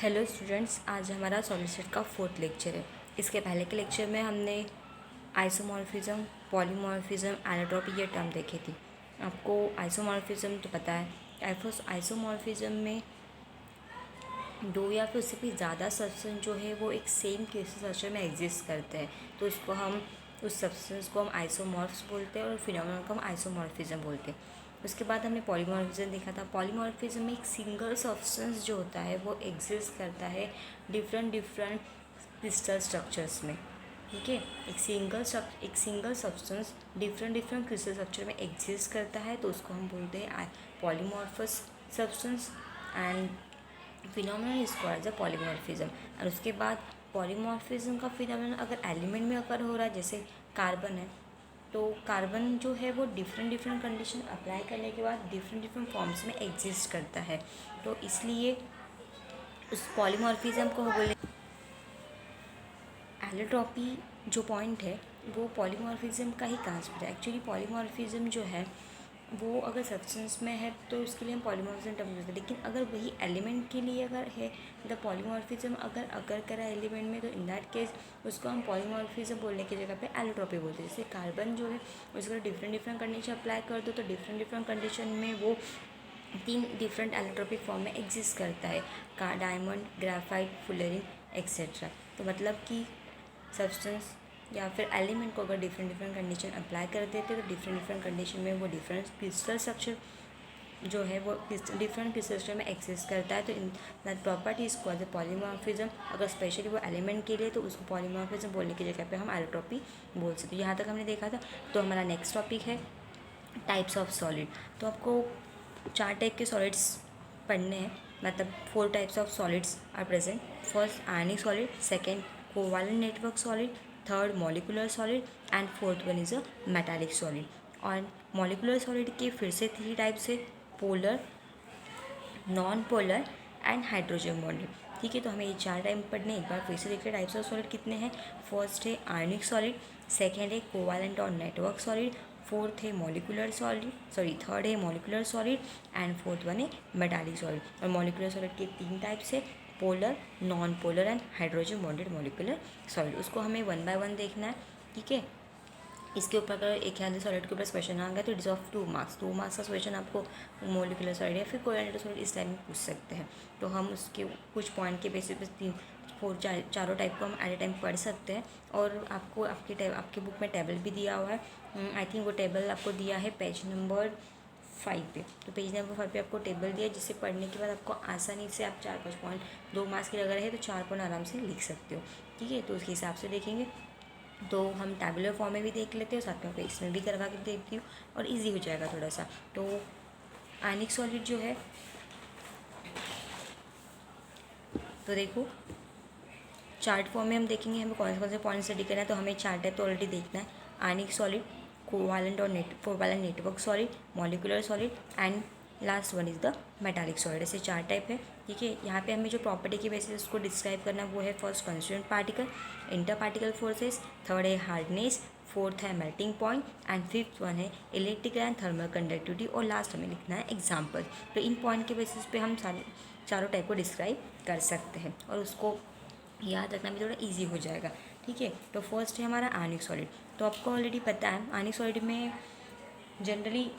Hello students, आज हमारा solid का फोर्थ लेक्चर है। इसके पहले के लेक्चर में हमने आइसोमॉर्फिज्म, पॉलीमॉर्फिज्म, एलोट्रॉपी ये टर्म देखी थी। आपको आइसोमॉर्फिज्म तो पता है। आइसोमॉर्फिज्म में दो या फिर उससे भी ज़्यादा सब्सटेंस जो है वो एक सेम क्रिस्टल स्ट्रक्चर में एग्जिस्ट करते हैं, तो उसको हम उस सब्सटेंस को हम आइसोमॉर्फ्स बोलते हैं और फिनोमेनन को हम आइसोमॉर्फिज्म बोलते हैं। उसके बाद हमने पॉलीमॉर्फिज्म देखा था। पॉलीमॉर्फिज्म में एक सिंगल सब्सटेंस जो होता है वो एग्जिस्ट करता है डिफरेंट क्रिस्टल स्ट्रक्चर्स में। ठीक है, एक single substance different crystal structure में एग्जिस्ट करता है, तो उसको हम बोलते हैं polymorphous substance. And phenomenon is called the polymorphism. और उसके बाद पॉलीमॉर्फिज्म का फिनोमेनन अगर एलिमेंट में अगर हो रहा है, जैसे कार्बन है, तो कार्बन जो है वो डिफरेंट कंडीशन अप्लाई करने के बाद डिफरेंट फॉर्म्स में एग्जिस्ट करता है, तो इसलिए उस पॉलीमॉर्फिज्म को बोले। एलोट्रॉपी जो पॉइंट है वो पॉलीमॉर्फिज्म का ही ट्रांसफर है। एक्चुअली पॉलीमॉर्फिज्म जो है वो अगर सब्सटेंस में है तो उसके लिए हम पॉलीमॉर्फिज्म टर्म यूज करते हैं, लेकिन अगर वही एलिमेंट के लिए अगर है, द पॉलीमॉर्फिज्म अगर करा एलिमेंट में, तो इन दैट केस उसको हम पॉलीमॉर्फिज्म बोलने की जगह पे एलोट्रॉपी बोलते हैं। जैसे कार्बन जो है उसको डिफरेंट कंडीशन अप्लाई कर दो तो डिफरेंट कंडीशन में वो 3 डिफरेंट एलोट्रॉपिक फॉर्म में एग्जिस्ट करता है, का डायमंड, ग्रेफाइट, फुलरिन एक्सेट्रा। तो मतलब कि सब्सटेंस या फिर एलिमेंट को अगर डिफरेंट कंडीशन अप्लाई कर देते हैं तो डिफरेंट कंडीशन में वो डिफरेंट क्रिस्टल स्ट्रक्चर जो है वो डिफरेंट क्रिस्टल स्ट्रक्चर में एक्सिस्ट करता है, तो in that property is called the polymorphism. अगर स्पेशली वो एलिमेंट के लिए तो उसको पॉलीमॉर्फिज्म बोलने की जगह पे हम एलोट्रॉपी बोल सकते हैं। यहाँ तक हमने देखा था। तो हमारा नेक्स्ट टॉपिक है टाइप्स ऑफ सॉलिड। तो आपको 4 टाइप के सॉलिड्स पढ़ने हैं, मतलब 4 types of solids are present. First ionic solid, second covalent network solid, third molecular solid and fourth one is a metallic solid. और मॉलिकुलर सॉलिड के फिर से 3 टाइप्स है, polar, non polar and hydrogen bonded. ठीक है, तो हमें ये 4 टाइप पढ़ने। एक बार फिर से देखिए टाइप्स ऑफ सॉलिड कितने हैं। फर्स्ट है आयनिक सॉलिड, सेकेंड है कोवैलेंट और नेटवर्क सॉलिड, फोर्थ है मॉलिकुलर सॉलिड, थर्ड है molecular solid and fourth one है मेटालिक सॉलिड। और मॉलिकुलर सॉलिड के 3 टाइप्स है, polar, non polar and hydrogen bonded molecular solid. उसको हमें 1 बाय 1 देखना है। ठीक है, इसके ऊपर अगर एक यहाँ सॉलिड के ऊपर क्वेश्चन आ गया तो it is of 2 marks. 2 marks का क्वेश्चन आपको मोलिकुलर सॉलिड या फिर कोवैलेंट सॉलिड इस टाइप में पूछ सकते हैं। तो हम उसके कुछ पॉइंट के बेसिस पे चारों टाइप को हम एट ए टाइम पढ़ सकते हैं। और आपको आपके बुक में टेबल भी दिया हुआ है। आई थिंक वो टेबल आपको दिया है पेज नंबर 5 पे। तो पेज नंबर 5 पे आपको टेबल दिया है, जिसे पढ़ने के बाद आपको आसानी से आप 4-5 पॉइंट, 2 मार्क्स के अगर है तो 4 पॉइंट आराम से लिख सकते हो। ठीक है, तो उसके हिसाब से देखेंगे। तो हम टैबुलर फॉर्म में भी देख लेते हैं, साथ में आपको इसमें भी करवा के देखती हूँ और इजी हो जाएगा थोड़ा सा। तो आयनिक सॉलिड जो है, तो देखो चार्ट फॉर्म में हम देखेंगे हमें कौन से पॉइंट स्टडी करना है। तो हमें 4 टाइप तो ऑलरेडी देखना है, आयनिक सॉलिड, कोवैलेंट और covalent network solid, molecular solid and last one is the metallic solid. ऐसे 4 टाइप है। ठीक है, यहाँ पे हमें जो प्रॉपर्टी की बेसिस उसको डिस्क्राइब करना वो है first constituent particle, inter particle forces, third है हार्डनेस, फोर्थ है melting point and fifth one है इलेक्ट्रिकल एंड थर्मल कंडक्टिविटी, और लास्ट हमें लिखना है एग्जाम्पल। तो इन पॉइंट के बेसिस पे हम चारों टाइप को डिस्क्राइब कर सकते हैं और उसको याद रखना भी थोड़ा इजी हो जाएगा। ठीक है, तो फर्स्ट है हमारा आयनिक सॉलिड। तो आपको ऑलरेडी पता है आयनिक सॉलिड में जनरली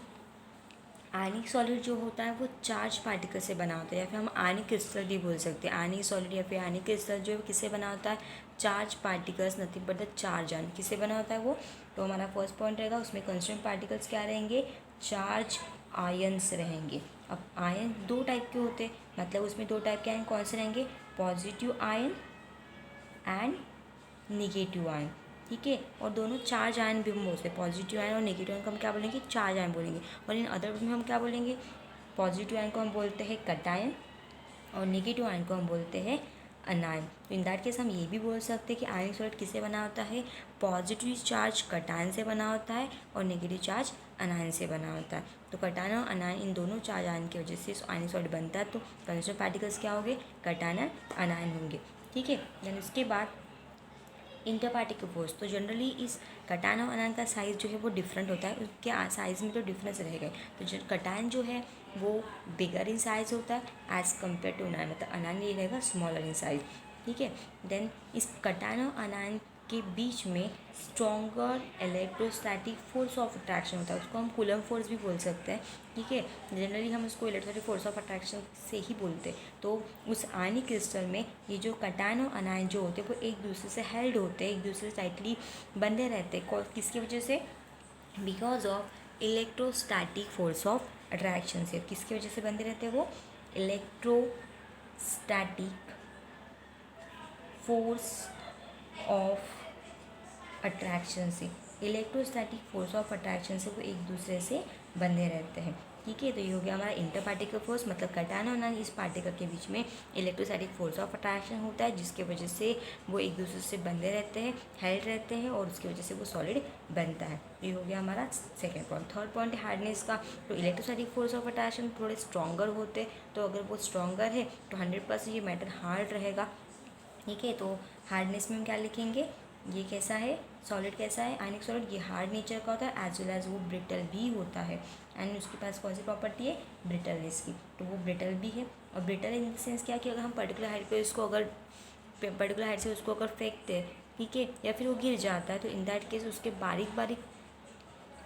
आयनिक सॉलिड जो होता है वो चार्ज पार्टिकल से बना होता है, या फिर हम आयनिक क्रिस्टल भी बोल सकते हैं। आयनिक सॉलिड या फिर आयनिक क्रिस्टल जो है किससे बना होता है, charge particles, nothing but the charge ion. किससे बना होता है वो, तो हमारा फर्स्ट पॉइंट रहेगा उसमें कंस्टिट्यूएंट पार्टिकल्स क्या रहेंगे, चार्ज आयन्स रहेंगे। अब आयन 2 टाइप के होते हैं, मतलब उसमें 2 टाइप के आयन कौन से रहेंगे, positive ion and negative ion. ठीक है, और दोनों चार्ज आयन भी हम बोलते हैं, पॉजिटिव आयन और नेगेटिव आयन को हम क्या बोलेंगे, चार्ज आयन बोलेंगे। और इन अदर में हम क्या बोलेंगे, पॉजिटिव आयन को हम बोलते हैं कटायन और नेगेटिव आयन को हम बोलते हैं अनायन। तो इन दैट केस हम ये भी बोल सकते हैं कि आयनिक सॉलिड किससे बना होता है, पॉजिटिव चार्ज कटायन से बना होता है और नेगेटिव चार्ज अनायन से बना होता है। तो कटायन और अनायन इन दोनों चार्ज आयन की वजह से आयनिक सॉलिड बनता है। तो कंस्टिट्यूएंट पार्टिकल्स क्या होंगे, कटायन और अनायन होंगे। ठीक है, देन उसके बाद इंटर पार्टिकल फोर्स। तो जनरली इस कटायन और अनायन का साइज़ जो है वो डिफरेंट होता है, उसके साइज़ में तो डिफरेंस रहेगा। तो जो कटायन जो है वो बिगर इन साइज होता है एज़ कम्पेयर टू अनायन, मतलब अनायन ये रहेगा स्मॉलर इन साइज, ठीक है। देन इस कटायन और अनायन के बीच में stronger electrostatic force of attraction होता है, उसको हम कूलम फोर्स भी बोल सकते हैं, ठीक है। जनरली हम उसको इलेक्ट्रोस्टैटिक फोर्स ऑफ अट्रैक्शन से ही बोलते हैं। तो उस आयनिक क्रिस्टल में ये जो कटायन और अनायन जो होते हैं वो एक दूसरे से हेल्ड होते हैं, एक दूसरे से टाइटली बंधे रहते हैं, किसकी वजह से, because of electrostatic force of attraction से। किसकी वजह से बंधे रहते हैं वो, इलेक्ट्रोस्टैटिक फोर्स ऑफ अट्रैक्शन से, इलेक्ट्रोस्टैटिक फोर्स ऑफ अट्रैक्शन से वो एक दूसरे से बंधे रहते हैं, ठीक है। तो ये हो गया हमारा इंटर पार्टिकल फोर्स, मतलब कटायन और अनायन इस पार्टिकल के बीच में इलेक्ट्रोस्टैटिक फोर्स ऑफ अट्रैक्शन होता है, जिसके वजह से वो एक दूसरे से बंधे रहते हैं, हेल्ड रहते हैं, और उसकी वजह से वो सॉलिड बनता है। ये हो गया हमारा सेकेंड पॉइंट। थर्ड पॉइंट है हार्डनेस का। तो इलेक्ट्रोस्टैटिक फोर्स ऑफ अट्रैक्शन थोड़े स्ट्रॉन्गर होते, तो अगर वो स्ट्रॉन्गर है तो 100% ये मैटर हार्ड रहेगा, ठीक है। तो हार्डनेस में हम क्या लिखेंगे, ये कैसा है, सॉलिड कैसा है, आयनिक सॉलिड, ये हार्ड नेचर का होता है, एज वेल एज वो ब्रिटल भी होता है। एंड उसके पास कौन सी प्रॉपर्टी है, ब्रिटलनेस की, तो वो ब्रिटल भी है। और ब्रिटल इन द सेंस क्या कि अगर हम पर्टिकुलर हाइट पे उसको अगर पर्टिकुलर हाइट से उसको अगर फेंकते हैं, ठीक है, या फिर वो गिर जाता है, तो इन दैट केस उसके बारीक बारीक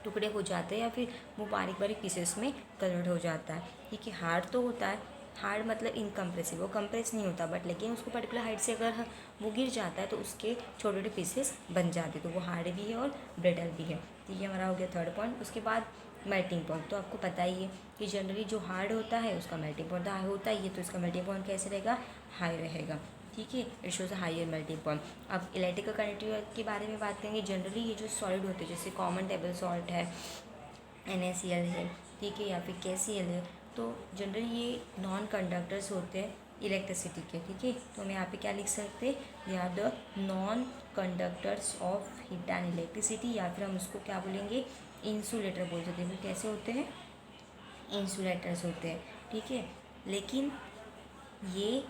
टुकड़े हो जाते हैं, या फिर वो बारीक बारीक पीसेस में कन्वर्ट हो जाता है, ठीक है। हार्ड तो होता है, हार्ड मतलब इनकम्प्रेसिव, वो कंप्रेस नहीं होता, बट लेकिन उसको पर्टिकुलर हाइट से अगर वो गिर जाता है तो उसके छोटे छोटे पीसेस बन जाते हैं, तो वो हार्ड भी है और ब्रिटल भी है। तो ये हमारा हो गया थर्ड पॉइंट। उसके बाद मेल्टिंग पॉइंट, तो आपको पता ही है कि जनरली जो हार्ड होता है उसका मेल्टिंग पॉइंट हाई होता है, ये तो इसका मेल्टिंग पॉइंट कैसे रहेगा, हाई रहेगा, ठीक है। It shows a higher melting point. अब इलेक्ट्रिकल कंडक्टिविटी के बारे में बात करेंगे। जनरली ये जो सॉलिड होते हैं, जैसे कॉमन टेबल सॉल्ट है, NaCl है, ठीक है, या फिर KCl है, तो जनरली ये नॉन कंडक्टर्स होते हैं इलेक्ट्रिसिटी के, ठीक है। तो हम यहाँ पे क्या लिख सकते हैं, they are the non conductors of heat and electricity, या फिर हम उसको क्या बोलेंगे, इंसुलेटर बोल सकते हैं। वो कैसे होते हैं, इंसुलेटर्स होते हैं, ठीक है। लेकिन ये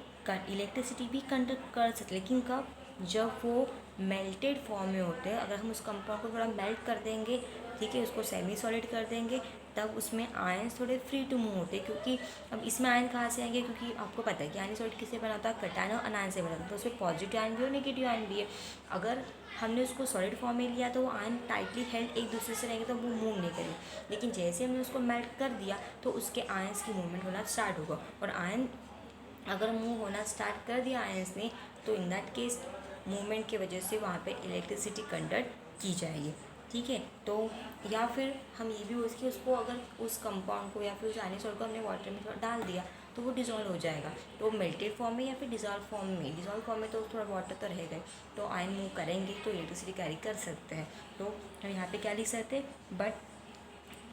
इलेक्ट्रिसिटी भी कंडक्ट कर सकते, लेकिन कब, जब वो मेल्टेड फॉर्म में होते हैं। अगर हम उस कंपाउंड को थोड़ा मेल्ट कर देंगे, ठीक है, उसको सेमी सॉलिड कर देंगे, तब उसमें आयंस थोड़े फ्री टू मूव होते हैं। क्योंकि अब इसमें आयन कहाँ से आएंगे, क्योंकि आपको पता है कि आयन सॉलिड किससे बना होता है, कटायन और अनायन से बना होता है, तो उसमें पॉजिटिव आयन भी और नेगेटिव आयन भी है। अगर हमने उसको सॉलिड फॉर्म में लिया तो वो आयन टाइटली हेल्ड एक दूसरे से रहेंगे, तो वो मूव नहीं करेंगे। लेकिन जैसे हमने उसको मेल्ट कर दिया तो उसके आयंस की मूवमेंट होना स्टार्ट होगा, और आयन अगर मूव होना स्टार्ट कर दिया आयंस ने, तो इन दैट केस मूवमेंट की वजह से वहाँ पे इलेक्ट्रिसिटी कंडक्ट की जाएगी, ठीक है। तो या फिर हम ये भी उसकी उसको अगर उस कंपाउंड को या फिर उस आयनिक सॉल्ट को हमने वाटर में थोड़ा डाल दिया तो वो डिज़ोल्व हो जाएगा। तो मेल्टेड फॉर्म में या फिर डिज़ोल्व फॉर्म में, डिज़ोल्व फॉर्म में तो थोड़ा वाटर तो रहेगा, तो आयन मूव करेंगे तो इलेक्ट्रिसिटी कैरी कर सकते हैं। तो हम यहाँ पे क्या लिख सकते हैं, बट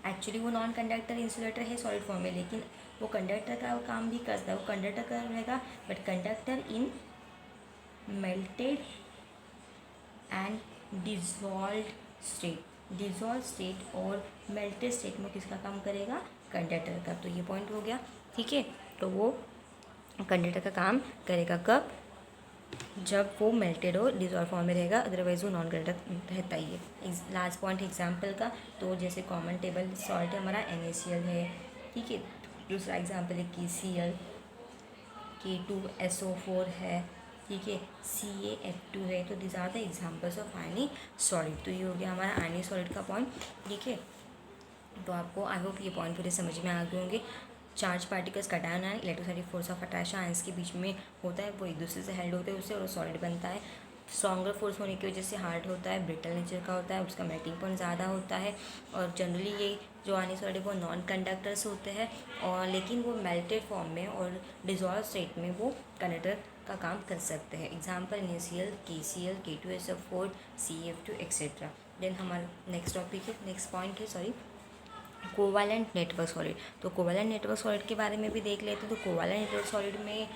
एक्चुअली वो नॉन कंडक्टर इंसुलेटर है सॉलिड फॉर्म में, लेकिन वो कंडक्टर का काम भी करता है, वो कंडक्टर का रहेगा, but conductor in melted and dissolve state, dissolve state और मेल्टेड स्टेट में किसका काम करेगा, कंडक्टर का। तो ये पॉइंट हो गया, ठीक है। तो वो कंडक्टर का काम करेगा कब, जब वो मेल्टेड और डिज़ोल्व फॉर्म में रहेगा, अदरवाइज वो नॉन कंडक्टर रहता ही है। लास्ट पॉइंट एग्जाम्पल का, तो जैसे कॉमन टेबल सॉल्ट है हमारा NaCl है, ठीक है। दूसरा एग्जाम्पल है KCl, K2SO4 है, ठीक है, CaF2 है। तो this are the examples of ionic solid. तो ये हो गया हमारा आयनिक सॉलिड का पॉइंट, ठीक है। तो आपको आई होप ये पॉइंट पूरे समझ में आ गए होंगे। Charge particles cation ion electrostatic force of attraction ions के बीच में होता है, वो एक दूसरे से हेल्ड होते हैं उससे, और सॉलिड बनता है। स्ट्रॉन्गर फोर्स होने की वजह से हार्ड होता है, ब्रिटल नेचर का होता है, उसका मेल्टिंग पॉइंट ज़्यादा होता है। और जनरली ये जो आयनिक सॉलिड है वो नॉन कंडक्टर्स होते हैं, और लेकिन वो मेल्टेड फॉर्म में और डिजॉल्व स्टेट में वो कंडक्टर का काम कर सकते हैं। Example NaCl, KCl, K2SO4, CF2 etcetera. Then हमारा नेक्स्ट टॉपिक है, नेक्स्ट पॉइंट है, सॉरी, कोवालेंट नेटवर्क सॉलिड। तो कोवालेंट नेटवर्क सॉलिड के बारे में भी देख लेते हैं। तो कोवालेंट नेटवर्क सॉलिड में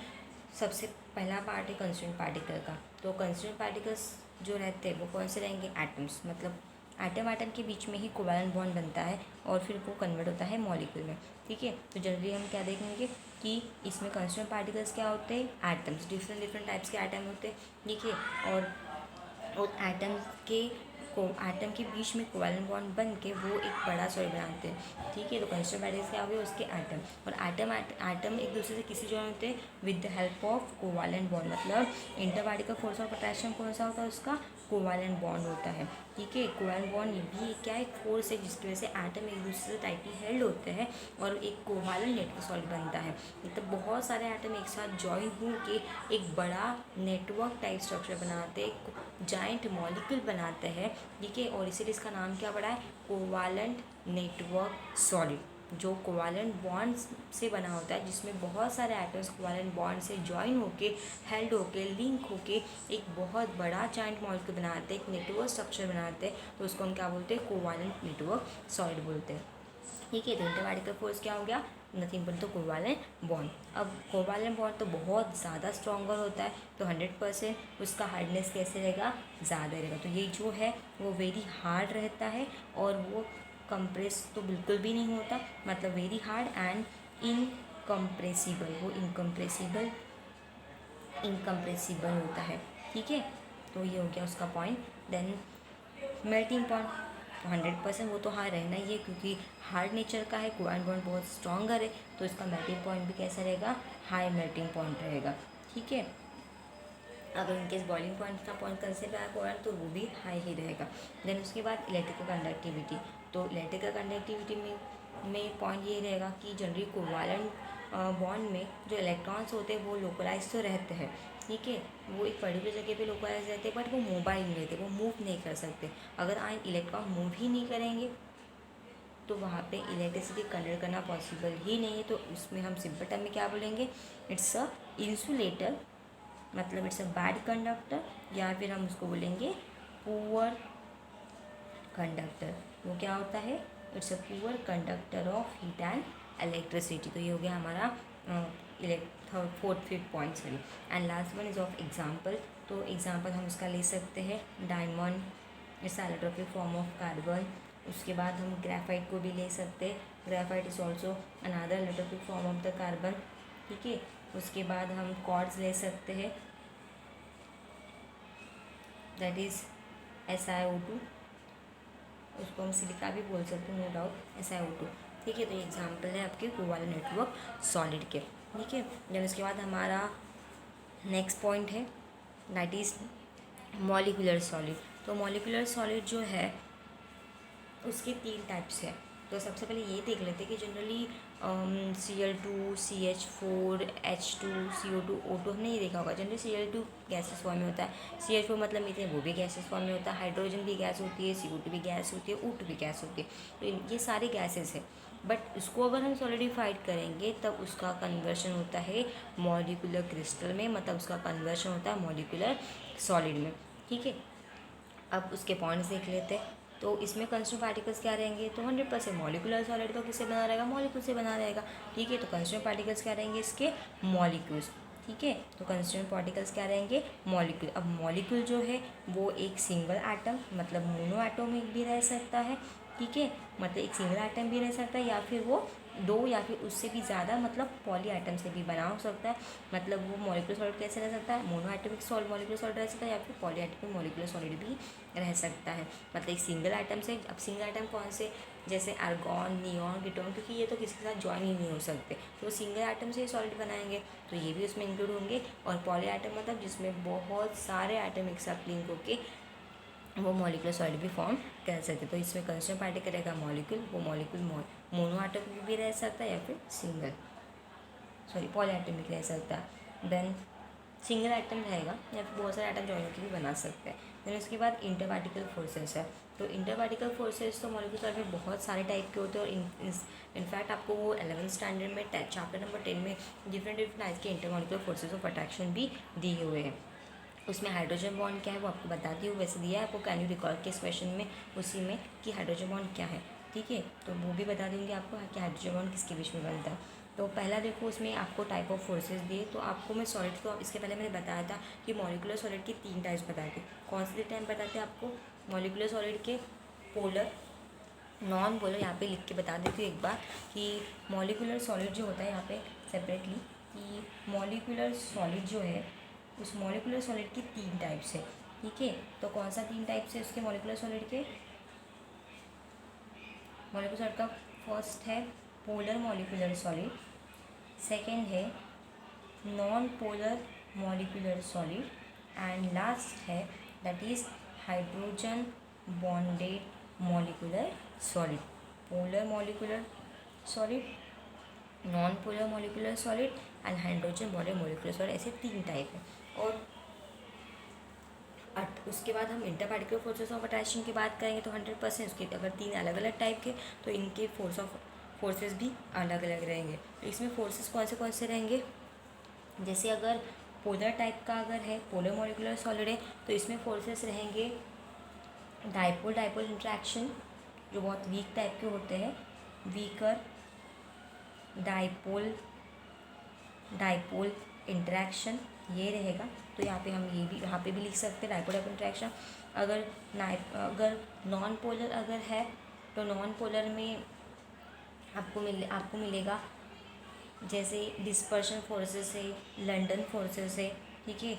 सबसे पहला पार्ट है कंस्टिट्यूएंट पार्टिकल का। तो कंस्टिट्यूएंट पार्टिकल्स जो रहते हैं वो कौन से रहेंगे, एटम्स, मतलब एटम के बीच में ही कोवालेंट बॉन्ड बनता है और फिर वो कन्वर्ट होता है मॉलिक्यूल में, ठीक है। तो जनरली हम क्या देखेंगे कि इसमें कंस्टिट्यूएंट पार्टिकल्स क्या होते हैं, एटम्स, डिफरेंट डिफरेंट टाइप्स के एटम होते हैं, ठीक है। और उस एटम्स के को एटम के बीच में कोवैलेंट बॉन्ड बन के वो एक बड़ा सॉलिड बनाते हैं। ठीक है, तो कंस्ट्रक्टिव पार्टिकल्स क्या हो गए, उसके एटम। और एटम एक दूसरे से किसी जुड़े होते हैं with the help of covalent bond. मतलब इंटरपार्टिकल फोर्स ऑफ अट्रैक्शन कौन सा होता है, उसका कोवैलेंट बॉन्ड होता है। ठीक है, कोवैलेंट बॉन्ड ये भी क्या है, एक फोर्स है जिसकी वजह से एटम एक दूसरे से टाइटली हेल्ड होते हैं और एक कोवैलेंट नेटवर्क सॉलिड बनता है। मतलब बहुत सारे एटम एक साथ जॉइन होकर एक बड़ा नेटवर्क टाइप स्ट्रक्चर बनाते हैं, एक जाइंट मॉलिक्यूल बनाते हैं। ठीक है, और इसीलिए इसका नाम क्या पड़ा है, कोवैलेंट नेटवर्क सॉलिड, जो कोवैलेंट बॉन्ड से बना होता है, जिसमें बहुत सारे एटम्स कोवैलेंट बॉन्ड से जॉइन होके, हेल्ड होके, लिंक होके एक बहुत बड़ा जाइंट मॉलिक्यूल बनाते हैं, एक नेटवर्क स्ट्रक्चर बनाते हैं। तो उसको हम क्या बोलते हैं, कोवैलेंट नेटवर्क सॉलिड बोलते हैं। ठीक है, तो इंटरपार्टिकल फोर्स क्या हो गया, नथिंग बट तो कोवैलेंट बॉन्ड। अब कोवैलेंट बॉन्ड तो बहुत ज़्यादा स्ट्रॉन्गर होता है, तो 100% उसका हार्डनेस कैसे रहेगा, ज़्यादा रहेगा। तो ये जो है वो वेरी हार्ड रहता है और वो कंप्रेस तो बिल्कुल भी नहीं होता, मतलब वेरी हार्ड एंड इनकम्प्रेसिबल, वो इनकम्प्रेसिबल होता है। ठीक है, तो ये हो गया उसका पॉइंट। देन मेल्टिंग पॉइंट, तो 100% वो तो हाँ रहना ही है, क्योंकि हार्ड नेचर का है, कोवैलेंट बॉन्ड बहुत स्ट्रॉन्गर है, तो इसका मेल्टिंग पॉइंट भी कैसा रहेगा, हाई मेल्टिंग पॉइंट रहेगा। ठीक है, अगर इनकेस बॉइलिंग पॉइंट का पॉइंट कंसिडर है कोवैलेंट, तो वो भी हाई ही रहेगा। देन उसके बाद इलेक्ट्रिकल कंडक्टिविटी, तो इलेक्ट्रिकल कंडक्टिविटी में पॉइंट ये रहेगा कि जनरली कोवैलेंट बॉन्ड में जो इलेक्ट्रॉन्स होते हैं वो लोकलाइज तो रहते हैं। ठीक है, वो एक पर्टिकुलर जगह पे लोकलाइज रहते हैं, बट वो मोबाइल नहीं रहते, वो मूव नहीं कर सकते। अगर आए इलेक्ट्रॉन मूव ही नहीं करेंगे तो वहाँ पे इलेक्ट्रिसिटी कंडक्ट करना पॉसिबल ही नहीं है। तो उसमें हम सिंपल टर्म में क्या बोलेंगे, इट्स अ इंसुलेटर, मतलब इट्स अ बैड कंडक्टर, या फिर हम उसको बोलेंगे पुअर कंडक्टर। वो क्या होता है, it's a poor conductor of heat and electricity. तो ये हो गया हमारा fourth fifth point, sorry. And last one is of example, तो एग्जाम्पल हम उसका ले सकते हैं diamond, it's allotropic form of carbon. उसके बाद हम ग्रेफाइट को भी ले सकते हैं, graphite is also another allotropic form of the carbon. ठीक है, उसके बाद हम क्वार्ट्ज ले सकते हैं, दैट इज़ SiO2, उसको हम सिलिका भी बोल सकते हैं, नो डाउट, SiO2। ठीक है, तो ये एग्जाम्पल है आपके कोवैलेंट नेटवर्क सॉलिड के। ठीक है, देन उसके बाद हमारा नेक्स्ट पॉइंट है दैट इज़ मॉलिक्यूलर सॉलिड। तो मॉलिक्यूलर सॉलिड जो है उसके 3 टाइप्स है। तो सबसे पहले ये देख लेते हैं कि generally Cl2, CH4, H2, CO2, O2 हमने ये देखा होगा। जनरली Cl2 गैसेस फॉर्म में होता है, CH4 मतलब मीथेन, वो भी गैसेस फॉर्म में होता है, हाइड्रोजन भी गैस होती है, CO2 भी गैस होती है, O2 भी गैस होती है। तो ये सारे गैसेस है, बट इसको अगर हम सॉलिडिफाइड करेंगे तब उसका कन्वर्शन होता है मॉलिक्यूलर क्रिस्टल में, मतलब उसका कन्वर्शन होता है मॉलिक्यूलर सॉलिड में। ठीक है, अब उसके पॉइंट्स देख लेते हैं। तो इसमें कंस्टिट्यूएंट पार्टिकल्स क्या रहेंगे, तो 100% मॉलिक्यूलर सॉलिड तो किससे बना रहेगा, मॉलिक्यूल से बना रहेगा। ठीक है, तो कंस्टिट्यूएंट पार्टिकल्स क्या रहेंगे, इसके मॉलिक्यूल्स। ठीक है, तो कंस्टिट्यूएंट पार्टिकल्स क्या रहेंगे, मॉलिक्यूल। अब मॉलिक्यूल जो है वो एक सिंगल एटम, मतलब मोनो एटॉमिक भी रह सकता है। ठीक है, मतलब एक सिंगल एटम भी रह सकता है, या फिर वो 2 या फिर उससे भी ज़्यादा, मतलब पॉली एटम से भी बना हो सकता है। मतलब वो मॉलिक्यूलर सॉलिड कैसे रह सकता है, mono atomic solid molecular solid रह सकता है, या फिर पॉली एटॉमिक मॉलिक्यूलर सॉलिड भी रह सकता है। मतलब एक सिंगल आइटम से, अब सिंगल आइटम कौन से, जैसे आर्गॉन, नियॉन, कीटोन, क्योंकि ये तो किसी के साथ ज्वाइन ही नहीं हो सकते, तो सिंगल आइटम से ही सॉलिड बनाएंगे, तो ये भी उसमें इंक्लूड होंगे। और पॉली आइटम मतलब जिसमें बहुत सारे आइटम एक साथ लिंक होके वो मॉलिक्यूलर सॉलिड भी फॉर्म कर सकते। तो इसमें कंस्टिट्यूएंट पार्टिकल रहेगा मॉलिक्यूल, वो मॉलिक्यूल मोनो एटॉमिक भी रह सकता है या फिर पॉली एटॉमिक रह सकता है। देन सिंगल आइटम रहेगा या फिर बहुत सारे आइटम जॉइन होकर भी बना सकते हैं। देन उसके बाद इंटरपार्टिकल फोर्सेस है। तो इंटरपार्टिकल फोर्सेस तो मॉलिक्यूलर सॉलिड में बहुत सारे टाइप के होते हैं, और इनफैक्ट आपको वो 11th स्टैंडर्ड में चैप्टर नंबर 10 में डिफरेंट टाइप के इंटरमॉलिक्यूलर फोर्सेस ऑफ अट्रैक्शन भी दिए हुए हैं। उसमें हाइड्रोजन बॉन्ड क्या है वो आपको बताती हूँ, वैसे दिया है आपको, कैन यू रिकॉल के इस क्वेश्चन में उसी में कि हाइड्रोजन बॉन्ड क्या है। ठीक है, तो वो भी बता देंगे आपको कि हाइड्रोजन बॉन्ड किसके बीच में बनता है। तो पहला देखो, उसमें आपको टाइप ऑफ फोर्सेस दिए, तो आपको मैं सॉलिड को, इसके पहले मैंने बताया था कि मॉलिक्यूलर सॉलिड की 3 टाइप्स बताए थे। कौन से टाइप बताते हैं आपको, मॉलिक्यूलर सॉलिड के पोलर, नॉन पोलर। यहाँ पे लिख के बता देती हूँ एक बार कि मॉलिक्यूलर सॉलिड जो होता है यहाँ पे सेपरेटली, कि मॉलिक्यूलर सॉलिड जो है उस मॉलिक्यूलर सॉलिड की 3 टाइप्स है। ठीक है। तो कौन सा 3 टाइप्स है उसके मॉलिक्यूलर सॉलिड के? मॉलिक्यूलर सॉलिड का फर्स्ट है पोलर मॉलिक्यूलर सॉलिड, सेकेंड है non polar molecular solid, and last है that is hydrogen bonded molecular solid. Polar molecular solid, non polar molecular solid and hydrogen bonded molecular solid, ऐसे 3 type है। और उसके बाद हम interparticular forces of attraction की बात करेंगे तो 100% उसके अगर 3 अलग अलग टाइप के तो इनके फोर्सेस भी अलग अलग रहेंगे। तो इसमें फोर्सेस कौन से रहेंगे? जैसे अगर पोलर टाइप का अगर है, पोलर मॉलिक्यूलर सॉलिड है, तो इसमें फोर्सेस रहेंगे डाइपोल डाइपोल इंट्रैक्शन जो बहुत वीक टाइप के होते हैं, वीकर डाइपोल डाइपोल इंट्रैक्शन ये रहेगा। तो यहाँ पे हम ये भी यहाँ पे भी लिख सकते हैं डाइपोल डाइपोल इंट्रैक्शन। अगर नॉन पोलर अगर है तो नॉन पोलर में आपको मिलेगा जैसे डिस्पर्शन फोर्सेस है, लंडन फोर्सेस है, ठीक है,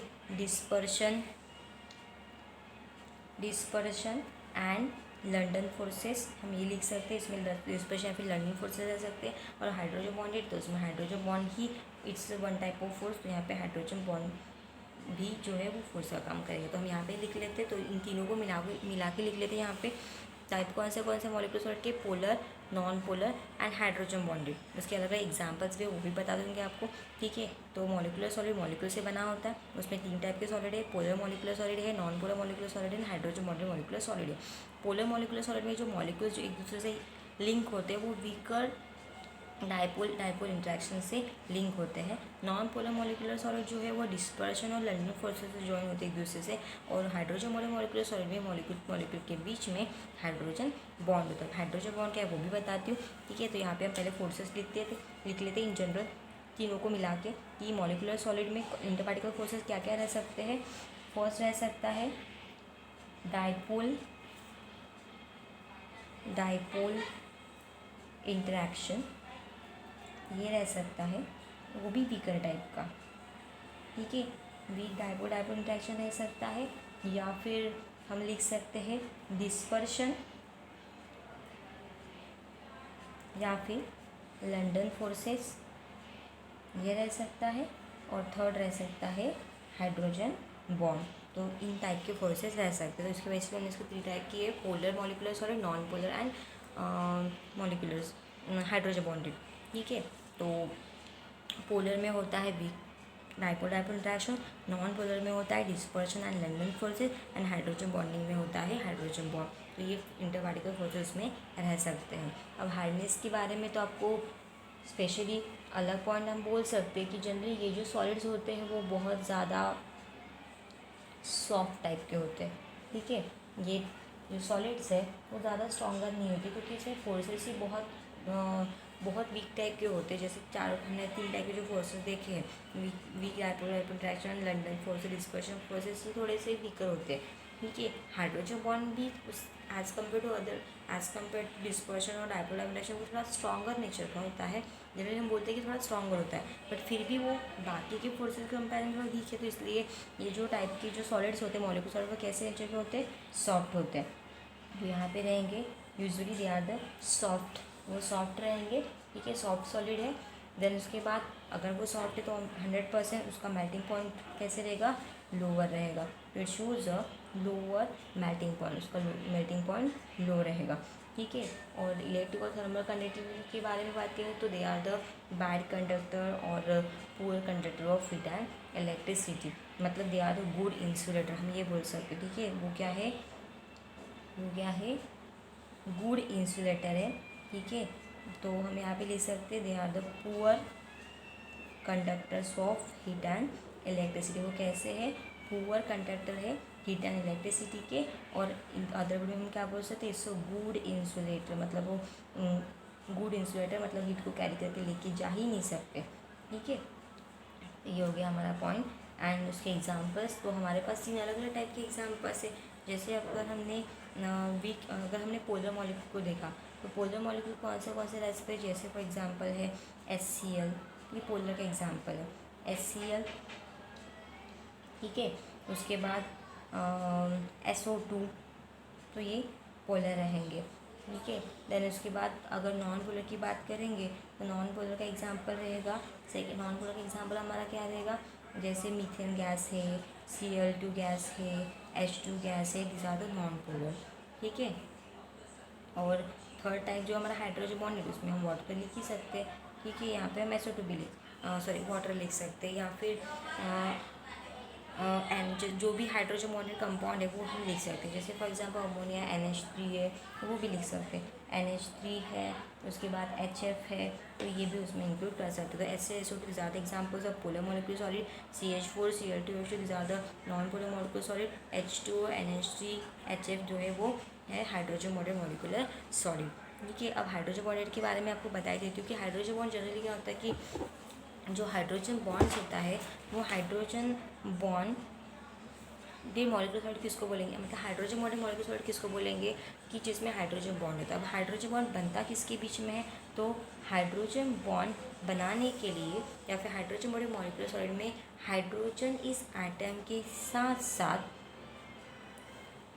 डिस्पर्शन एंड लंडन फोर्सेस हम ये लिख सकते हैं। इसमें डिस्पर्शन या फिर लंडन फोर्सेस रह सकते हैं। और हाइड्रोजन बॉन्डेड तो उसमें hydrogen bond he it's one type of force, तो यहाँ पे हाइड्रोजन बॉन्ड भी जो है वो फोर्स का काम करेगा। तो हम यहाँ पे लिख लेते हैं, तो इन तीनों को मिला के लिख लेते हैं यहाँ पे टाइप कौन से मॉलिक्यूलर सॉलिड के, polar, non polar and hydrogen bonded. उसके अलग अलग एग्जांपल्स भी वो भी बता दूंगे आपको, ठीक है। तो मॉलिक्यूलर सॉलिड मॉलिक्यूल से बना होता है, उसमें 3 टाइप के सॉलिड है, पोलर मॉलिक्यूलर सॉलिड है, नॉन पोलर मॉलिक्यूलर सॉलिड है, हाइड्रोजन बॉन्डेड मॉलिक्यूलर सॉलिड है। पोलर मॉलिक्यूलर सॉलिड में जो मॉलिक्यूल्स जो एक दूसरे से लिंक होते हैं वो वीकर डाइपोल डाइपोल इंट्रैक्शन से लिंक होते हैं। नॉन पोलर मॉलिक्यूलर सॉलिड जो है वो डिस्पर्शन और लंडन फोर्सेस से ज्वाइन होते हैं एक दूसरे से। और हाइड्रोजन मॉलिक्यूलर सॉलिड में मॉलिक्यूल के बीच में हाइड्रोजन बॉन्ड होता है। हाइड्रोजन बॉन्ड क्या है वो भी बताती हूँ, ठीक है। तो यहाँ पे हम पहले फोर्सेस लिख लेते हैं इन जनरल तीनों को मिला के कि मॉलिक्यूलर सॉलिड में इंटरपार्टिकुलर फोर्सेस क्या क्या रह सकते हैं। फर्स्ट रह सकता है डाइपोल इंटरैक्शन, ये रह सकता है, वो भी वीकर टाइप का, ठीक है, वीक डाइपोल डाइपोल इंटरेक्शन रह सकता है। या फिर हम लिख सकते हैं डिस्पर्शन या फिर लंडन फोर्सेस, ये रह सकता है। और थर्ड रह सकता है हाइड्रोजन बॉन्ड। तो इन टाइप के फोर्सेस रह सकते हैं। तो इसके बेसिस पे हमने इसको 3 टाइप की है, polar molecular solid, non polar and moleculars hydrogen bonded, ठीक है। तो पोलर में होता है weak dipole dipole interaction, non polar में होता है dispersion and London forces, and hydrogen bonding में होता है हाइड्रोजन बॉन्ड। तो ये इंटरपार्टिकुलर फोर्सेस में रह सकते हैं। अब हार्डनेस के बारे में तो आपको स्पेशली अलग पॉइंट हम बोल सकते हैं कि जनरली ये जो सॉलिड्स होते हैं वो बहुत ज़्यादा सॉफ्ट टाइप के होते हैं, ठीक है। ये जो सॉलिड्स है वो ज़्यादा स्ट्रॉन्गर नहीं होती क्योंकि इसमें फोर्सेस ही बहुत वीक टाइप के होते हैं। जैसे हमने 3 टाइप के जो फोर्सेस देखे हैं, weak dipole interaction, London forces, dispersion forces, ये थोड़े से वीकर होते हैं, ठीक है। हाइड्रोजन बॉन्ड भी उस एज़ कम्पेयर टू डिस्पर्शन और डाइपोल इंट्रैक्शन वो थोड़ा स्ट्रॉन्गर नेचर का होता है। जनरली हम बोलते हैं कि थोड़ा स्ट्रॉन्गर होता है, बट फिर भी वो बाकी के फोर्सेस के कंपेरिजन में वीक है। तो इसलिए ये जो टाइप के जो सॉलिड्स होते हैं मॉलिक्यूलर सॉलिड वो कैसे नेचर के होते हैं, सॉफ्ट होते हैं। तो यहाँ पे रहेंगे usually they are the soft, वो सॉफ्ट रहेंगे, ठीक है, सॉफ्ट सॉलिड है। देन उसके बाद अगर वो सॉफ्ट है तो 100% उसका मेल्टिंग पॉइंट कैसे रहेगा, लोअर रहेगा। तो it shows a lower melting point, उसका मेल्टिंग पॉइंट लो रहेगा, ठीक है। और इलेक्ट्रिकल थर्मल कंडक्टिविटी के बारे में बात करें तो they are the bad conductor और poor conductor of heat and electricity, मतलब they are the good insulator, हम ये बोल सकते हैं, ठीक है। वो क्या है, गुड इंसुलेटर है, ठीक है। तो हम यहाँ पे लिख सकते हैं they are the poor conductors of heat and electricity. वो कैसे है, पुअर कंडक्टर है हीट एंड इलेक्ट्रिसिटी के। और अदर वर्ड में हम क्या बोल सकते हैं, इसको गुड इंसुलेटर, मतलब वो गुड इंसुलेटर मतलब हीट को कैरी करके लेके जा ही नहीं सकते, ठीक है। ये हो गया हमारा पॉइंट। एंड उसके एग्जांपल्स तो हमारे पास 3 अलग अलग टाइप के एग्जांपल्स है। जैसे अगर हमने पोलर मॉलिक्यूल को देखा तो पोलर मॉलिक्यूल कौन से रह सकते हैं, जैसे फॉर एग्जांपल है HCl, ये पोलर का एग्जांपल है HCl, ठीक है। उसके बाद SO2, तो ये पोलर रहेंगे। ठीक है, देन उसके बाद अगर नॉन पोलर की बात करेंगे तो नॉन पोलर का एग्जांपल रहेगा, सेकेंड नॉन पोलर का एग्जांपल हमारा क्या रहेगा, जैसे मीथेन गैस है, Cl2 गैस है, H2 गैस है, this are the non polar. ठीक है, और थर्ड टाइप जो हमारा हाइड्रोजन बॉन्ड है उसमें हम वाटर लिख ही सकते हैं। ठीक है, यहाँ पे हम SO2 भी वाटर लिख सकते हैं, या फिर एंड जो भी हाइड्रोजन बॉन्डेड कंपाउंड है वो भी लिख सकते हैं। जैसे फॉर एग्जांपल अमोनिया NH3 है तो वो भी लिख सकते हैं, NH3 है, उसके बाद HF है, तो ये भी उसमें इंक्लूड कर सकते हैं। तो ऐसे SO2 ज़्यादा examples of polar molecular solid, CH4, Cl2, H2 ज़्यादा non polar molecular solid, H2, NH3, HF जो है वो है हाइड्रोजन बॉन्डेड मोलिकुलर सॉलिड। ठीक है, अब हाइड्रोजन बॉन्डेड के बारे में आपको बताई देती हूँ कि हाइड्रोजन बॉन्ड जनरली क्या होता है कि जो हाइड्रोजन बॉन्ड्स होता है वो hydrogen bond D molecular solid किसको बोलेंगे, मतलब हाइड्रोजन बॉन्ड मॉलिक्यूलर सॉलिड किसको बोलेंगे कि जिसमें हाइड्रोजन बॉन्ड होता है। अब हाइड्रोजन बॉन्ड बनता किसके बीच में है, तो हाइड्रोजन बॉन्ड बनाने के लिए या फिर हाइड्रोजन बॉन्ड मॉलिक्यूलर सॉलिड में हाइड्रोजन इस एटम के साथ साथ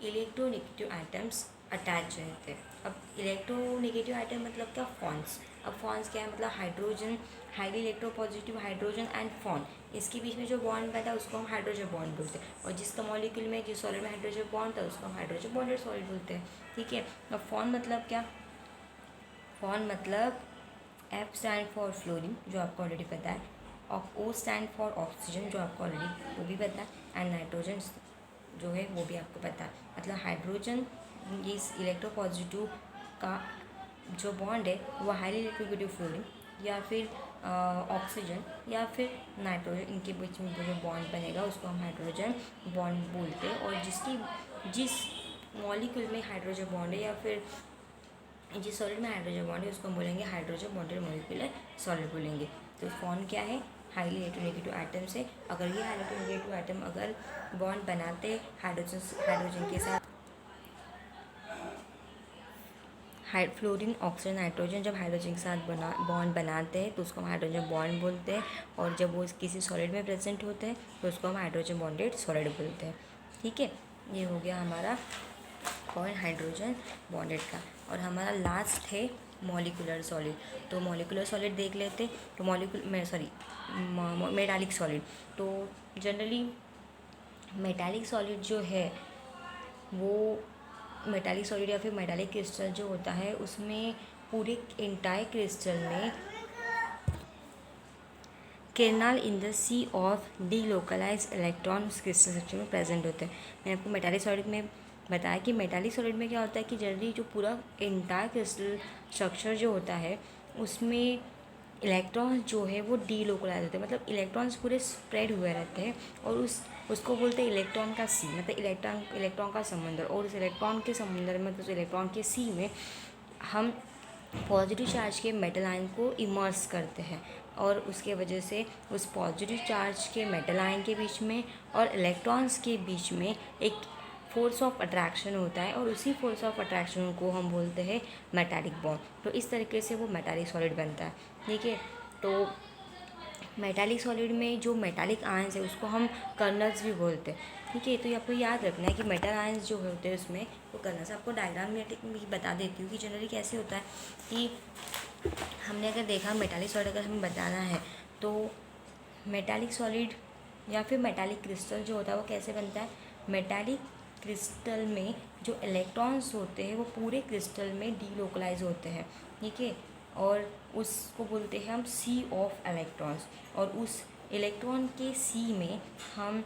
इलेक्ट्रोनेगेटिव आइटम्स अटैच रहते हैं। अब इलेक्ट्रोनेगेटिव आइटम मतलब क्या, फॉन्स। अब फॉन्स क्या है, मतलब hydrogen, highly electropositive hydrogen and FON, इसके बीच में जो बॉन्ड बनता है उसको हम हाइड्रोजन बॉन्ड बोलते हैं। और जिसका मॉलिक्यूल में जिस सॉलिड में हाइड्रोजन बॉन्ड था उसको हम हाइड्रोजन बॉन्डेड सॉलिड बोलते हैं। ठीक है, अब फॉन मतलब क्या, फॉन मतलब F स्टैंड फॉर फ्लोरीन जो आपको ऑलरेडी पता है, और O स्टैंड फॉर ऑक्सीजन जो आपको ऑलरेडी वो भी पता है, एंड नाइट्रोजन जो है वो भी आपको पता है। मतलब हाइड्रोजन ये इलेक्ट्रोपॉजिटिव का जो बॉन्ड है वो हाईली इलेक्ट्रोनेगेटिव फ्लोरीन या फिर ऑक्सीजन या फिर नाइट्रोजन, इनके बीच में जो बॉन्ड बनेगा उसको हम हाइड्रोजन बॉन्ड बोलते हैं। और जिस मॉलिक्यूल में हाइड्रोजन बॉन्ड है या फिर जिस सॉलिड में हाइड्रोजन बॉन्ड है उसको हम बोलेंगे हाइड्रोजन बॉन्डेड मॉलिक्यूलर सॉलिड बोलेंगे। तो फॉर्म क्या है, हाईली इलेक्ट्रोनेगेटिव आइटम से। अगर ये हाईली इलेक्ट्रोनेगेटिव आइटम अगर बॉन्ड बनाते हाइड्रोजन के साथ, फ्लोरीन ऑक्सीजन नाइट्रोजन जब हाइड्रोजन के साथ बॉन्ड बनाते हैं तो उसको हम हाइड्रोजन बॉन्ड बोलते हैं। और जब वो किसी सॉलिड में प्रेजेंट होते हैं तो उसको हम हाइड्रोजन बॉन्डेड सॉलिड बोलते हैं। ठीक है, ये हो गया हमारा पॉइंट हाइड्रोजन बॉन्डेड का। और हमारा लास्ट है मॉलिक्यूलर सॉलिड। तो मॉलिक्यूलर सॉलिड देख लेते। तो मेटालिक सॉलिड। तो जनरली मेटालिक सॉलिड जो है वो मेटालिक सॉलिड या फिर मेटालिक क्रिस्टल जो होता है उसमें पूरे इंटायर क्रिस्टल में kernel in the sea of delocalize electron उस क्रिस्टल स्ट्रक्चर में प्रेजेंट होते हैं। मैंने आपको मेटालिक सॉलिड में बताया कि मेटालिक सॉलिड में क्या होता है कि जनरली जो पूरा इंटायर क्रिस्टल स्ट्रक्चर जो होता है उसमें इलेक्ट्रॉन्स जो है वो डीलोकलाइज होते हैं, मतलब इलेक्ट्रॉन्स पूरे स्प्रेड हुए रहते हैं। और उसको बोलते हैं इलेक्ट्रॉन का सी, मतलब इलेक्ट्रॉन का समंदर। और उस इलेक्ट्रॉन के समंदर में, मतलब उस इलेक्ट्रॉन के सी में हम पॉजिटिव चार्ज के मेटल आयन को इमर्स करते हैं। और उसके वजह से उस पॉजिटिव चार्ज के मेटल आयन के बीच में और इलेक्ट्रॉन्स के बीच में एक फोर्स ऑफ अट्रैक्शन होता है, और उसी फोर्स ऑफ अट्रैक्शन को हम बोलते हैं मेटालिक बॉन्ड। तो इस तरीके से वो मेटालिक सॉलिड बनता है। ठीक है, तो मेटालिक सॉलिड में जो मेटालिक आयंस है उसको हम कर्नल्स भी बोलते हैं। ठीक है, तो ये आपको याद रखना है कि मेटल आयंस जो होते हैं उसमें वो कर्नल्स। आपको डायग्राम में भी बता देती हूँ कि जनरली कैसे होता है कि हमने अगर देखा मेटालिक सॉलिड अगर हमें बताना है तो मेटालिक सॉलिड या फिर मेटालिक क्रिस्टल जो होता है वो कैसे बनता है। मेटालिक क्रिस्टल में जो इलेक्ट्रॉन्स होते हैं वो पूरे क्रिस्टल में डीलोकलाइज होते हैं। ठीक है, और उसको बोलते हैं हम सी ऑफ इलेक्ट्रॉन्स। और उस इलेक्ट्रॉन के सी में हम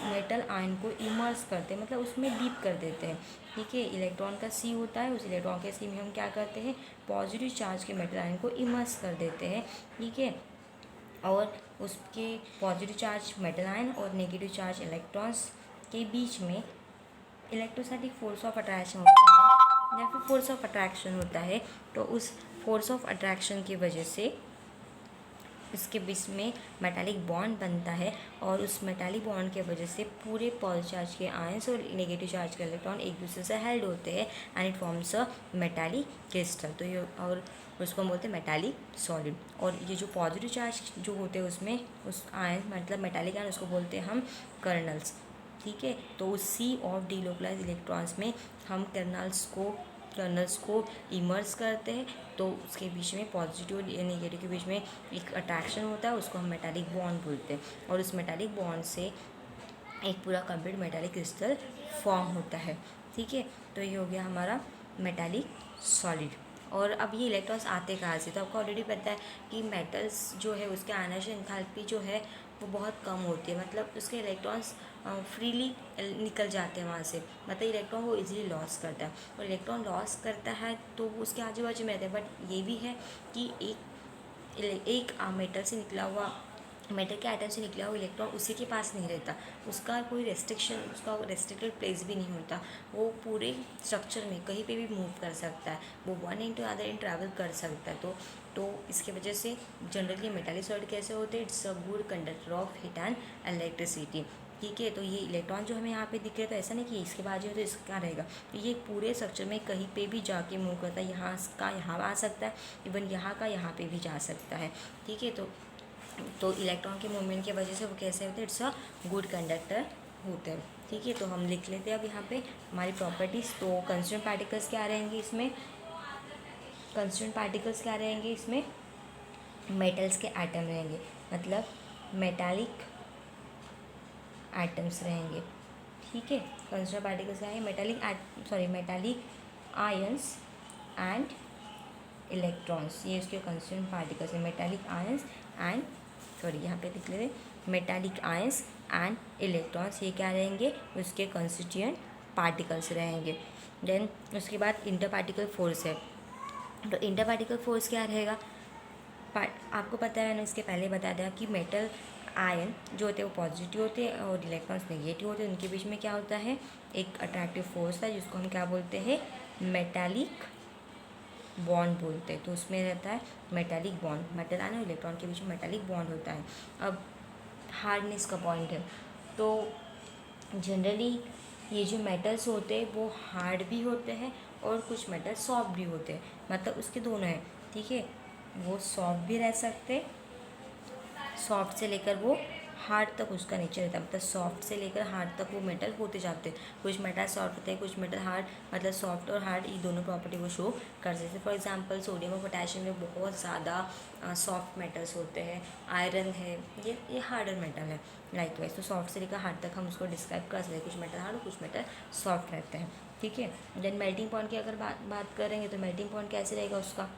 मेटल आयन को इमर्स करते हैं, मतलब उसमें डीप कर देते हैं। ठीक है, इलेक्ट्रॉन का सी होता है, उस इलेक्ट्रॉन के सी में हम क्या करते हैं, पॉजिटिव चार्ज के मेटल आयन को इमर्स कर देते हैं। ठीक है, और उसके पॉजिटिव चार्ज मेटल आयन और नेगेटिव चार्ज इलेक्ट्रॉन्स के बीच में इलेक्ट्रोस्टैटिक फोर्स ऑफ अट्रैक्शन होता है या फिर फोर्स ऑफ अट्रैक्शन होता है। तो उस फोर्स ऑफ अट्रैक्शन की वजह से इसके बीच में मेटालिक बॉन्ड बनता है, और उस मेटालिक बॉन्ड के वजह से पूरे पॉजिटिव चार्ज के आयंस और नेगेटिव चार्ज के इलेक्ट्रॉन एक दूसरे से हेल्ड होते हैं and it forms a metallic crystal. तो ये, और उसको हम बोलते हैं मेटालिक सॉलिड। और ये जो पॉजिटिव चार्ज जो होते हैं उसमें उस आयन मतलब मेटालिक आयन उसको बोलते हैं हम कर्नल्स। ठीक है। तो उस सी और डीलोकलाइज इलेक्ट्रॉन्स में हम कर्नल्स को इमर्स करते हैं, तो उसके बीच में पॉजिटिव और नेगेटिव के बीच में एक अट्रैक्शन होता है, उसको हम मेटालिक बॉन्ड बोलते हैं, और उस मेटालिक बॉन्ड से एक पूरा कंप्लीट मेटालिक क्रिस्टल फॉर्म होता है, ठीक है। तो ये हो गया हमारा मेटालिक सॉलिड। और अब ये इलेक्ट्रॉन्स आते कहाँ से, तो आपको ऑलरेडी पता है कि मेटल्स जो है उसके आयनाइजेशन एंथैल्पी जो है वो बहुत कम होती है, मतलब उसके इलेक्ट्रॉन्स फ्रीली निकल जाते हैं वहाँ से, मतलब इलेक्ट्रॉन वो इजीली लॉस करता है, और इलेक्ट्रॉन लॉस करता है तो उसके आजू बाजू में रहते हैं। बट ये भी है कि एक मेटल से निकला हुआ, मेटल के एटम से निकला हुआ इलेक्ट्रॉन उसी के पास नहीं रहता, उसका कोई रेस्ट्रिक्शन, उसका रेस्ट्रिक्टेड प्लेस भी नहीं होता, वो पूरे स्ट्रक्चर में कहीं पे भी मूव कर सकता है, वो one end to other end travel कर सकता है। तो इसके वजह से जनरली मेटालिक सॉलिड कैसे होते हैं, it's a good conductor of heat and electricity, ठीक है। तो ये इलेक्ट्रॉन जो हमें यहाँ पे दिख रहे, तो ऐसा नहीं कि इसके बाजू है तो इसका रहेगा, तो ये पूरे स्ट्रक्चर में कहीं पे भी जाके मूव करता है, यहाँ का यहाँ आ सकता है, इवन यहाँ का यहाँ पे भी जा सकता है, ठीक है। तो इलेक्ट्रॉन के मूवमेंट की वजह से वो कैसे होते हैं, इट्स अ गुड कंडक्टर होते हैं, ठीक है। तो हम लिख लेते हैं अब यहाँ पे हमारी प्रॉपर्टीज़। तो कंस्टिट्यूएंट पार्टिकल्स क्या रहेंगे इसमें, कंस्टिट्यूएंट पार्टिकल्स क्या रहेंगे इसमें, मेटल्स के एटम रहेंगे, मतलब मेटालिक एटम्स रहेंगे, ठीक है। कंस्टिट्यूएंट पार्टिकल्स क्या है, मेटालिक आयंस एंड इलेक्ट्रॉन्स, ये उसके कंस्टिट्यूएंट पार्टिकल्स हैं, मेटालिक आयंस एंड यहाँ पे लिख लेते हैं मेटालिक आयंस एंड इलेक्ट्रॉन्स, ये क्या रहेंगे, उसके कंस्टिट्यूएंट पार्टिकल्स रहेंगे। देन उसके बाद इंटर पार्टिकल फोर्स है, तो इंटर पार्टिकल फोर्स क्या रहेगा, आपको पता है, मैंने इसके पहले बता दिया कि मेटल आयन जो होते हैं वो पॉजिटिव होते हैं और इलेक्ट्रॉन्स नेगेटिव होते हैं, उनके बीच में क्या होता है, एक अट्रैक्टिव फोर्स है जिसको हम क्या बोलते हैं, मेटालिक बॉन्ड बोलते हैं। तो उसमें रहता है मेटालिक बॉन्ड, मेटल आयन और इलेक्ट्रॉन के बीच में मेटालिक बॉन्ड होता है। अब हार्डनेस का पॉइंट है, तो जनरली ये जो मेटल्स होते हैं वो हार्ड भी होते हैं और कुछ मेटल सॉफ्ट भी होते हैं, मतलब उसके दोनों हैं, ठीक है। वो सॉफ्ट भी रह सकते, सॉफ्ट से लेकर वो हार्ड तक उसका नेचर रहता है, मतलब सॉफ्ट से लेकर हार्ड तक वो मेटल होते जाते हैं, कुछ मेटल सॉफ्ट होते हैं, कुछ मेटल हार्ड, मतलब सॉफ्ट और हार्ड ये दोनों प्रॉपर्टी वो शो कर सकते हैं। फॉर एग्जांपल सोडियम और पोटेशियम में बहुत ज़्यादा सॉफ्ट मेटल्स होते हैं, आयरन है, ये हार्डर मेटल है, लाइक वाइज। तो सॉफ्ट से लेकर हार्ड तक हम उसको डिस्क्राइब कर सकते हैं, कुछ मेटल हार्ड और कुछ मेटल सॉफ्ट रहते हैं, ठीक है। देन मेल्टिंग पॉइंट की अगर बात करेंगे तो मेल्टिंग पॉइंट कैसे रहेगा उसका,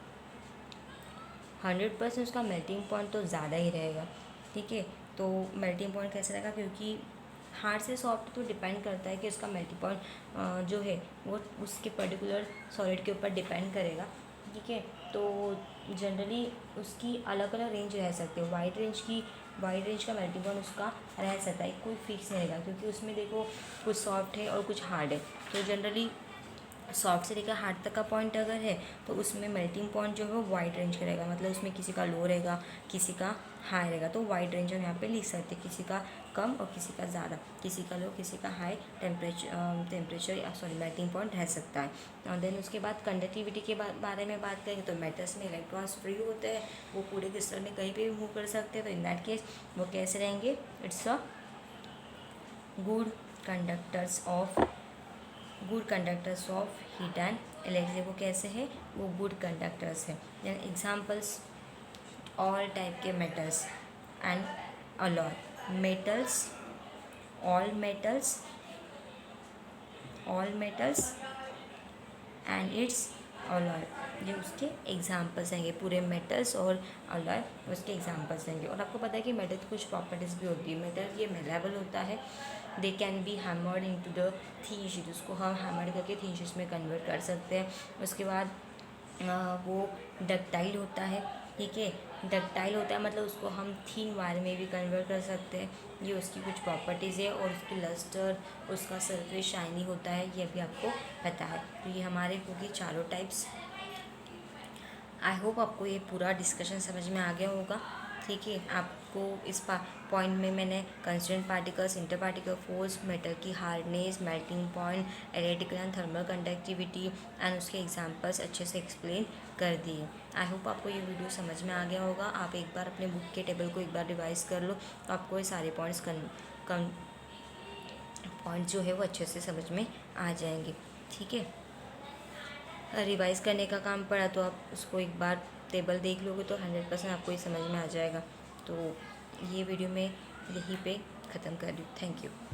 100% उसका मेल्टिंग पॉइंट तो ज़्यादा ही रहेगा, ठीक है। तो मेल्टिंग पॉइंट कैसे रहेगा, क्योंकि हार्ड से सॉफ्ट तो डिपेंड करता है कि उसका मेल्टिंग पॉइंट जो है वो उसके पर्टिकुलर सॉलिड के ऊपर डिपेंड करेगा, ठीक है। तो जनरली उसकी अलग अलग रेंज रह सकती है, वाइड रेंज का मेल्टिंग पॉइंट उसका रह सकता है, कोई फिक्स नहीं रहेगा, क्योंकि उसमें देखो कुछ सॉफ्ट है और कुछ हार्ड है। तो जनरली सॉफ्ट से लेकर हार्ड तक का पॉइंट अगर है तो उसमें मेल्टिंग पॉइंट जो है वो वाइड रेंज का रहेगा, मतलब उसमें किसी का लो रहेगा, किसी का हाई रहेगा। तो वाइड रेंज हम यहाँ पे लिख सकते हैं, किसी का कम और किसी का ज़्यादा, किसी का लो किसी का हाई टेम्परेचर मेल्टिंग पॉइंट रह सकता है। और देन उसके बाद कंडक्टिविटी के बारे में बात करेंगे तो मेटल्स में इलेक्ट्रॉन्स फ्री होते हैं, वो पूरे क्रिस्टल में कहीं पर भी मूव कर सकते हैं, तो इन दैट केस वो कैसे रहेंगे, it's a good conductors of heat and electricity. वो कैसे है, वो गुड कंडक्टर्स है। देन एग्जांपल्स, ऑल टाइप के metals and alloy metals, all metals and it's alloy, ये उसके एग्जांपल्स हैं, पूरे मेटल्स और अलॉय उसके एग्जांपल्स हैं। और आपको पता है कि मेटल की कुछ प्रॉपर्टीज़ भी होती है, मेटल ये मेलेबल होता है, they can be hammered into the thin sheet, उसको हम हैमर्ड करके थीन शीट्स में कन्वर्ट कर सकते हैं। उसके बाद वो डक्टाइल होता है, ठीक है, डक्टाइल होता है मतलब उसको हम थीन वायर में भी कन्वर्ट कर सकते हैं, ये उसकी कुछ प्रॉपर्टीज़ है। और उसकी लस्टर, उसका सरफेस शाइनी होता है, ये भी आपको पता है। तो ये हमारे होगी चारों टाइप्स। आई होप आपको ये पूरा डिस्कशन समझ में आ गया होगा, ठीक है। आपको इस पॉइंट में मैंने constituent particles, inter particle force, metal की hardness, melting point, electrical and thermal conductivity and उसके एग्जांपल्स अच्छे से एक्सप्लेन कर दिए। आई होप आपको ये वीडियो समझ में आ गया होगा। आप एक बार अपने बुक के टेबल को एक बार रिवाइज कर लो, तो आपको ये सारे पॉइंट्स पॉइंट जो है वो अच्छे से समझ में आ जाएंगे। ठीक है, रिवाइज़ करने का काम पड़ा तो आप उसको एक बार टेबल देख लोगे तो 100% आपको ये समझ में आ जाएगा। तो ये वीडियो मैं यहीं पे ख़त्म कर रही हूँ। Thank you.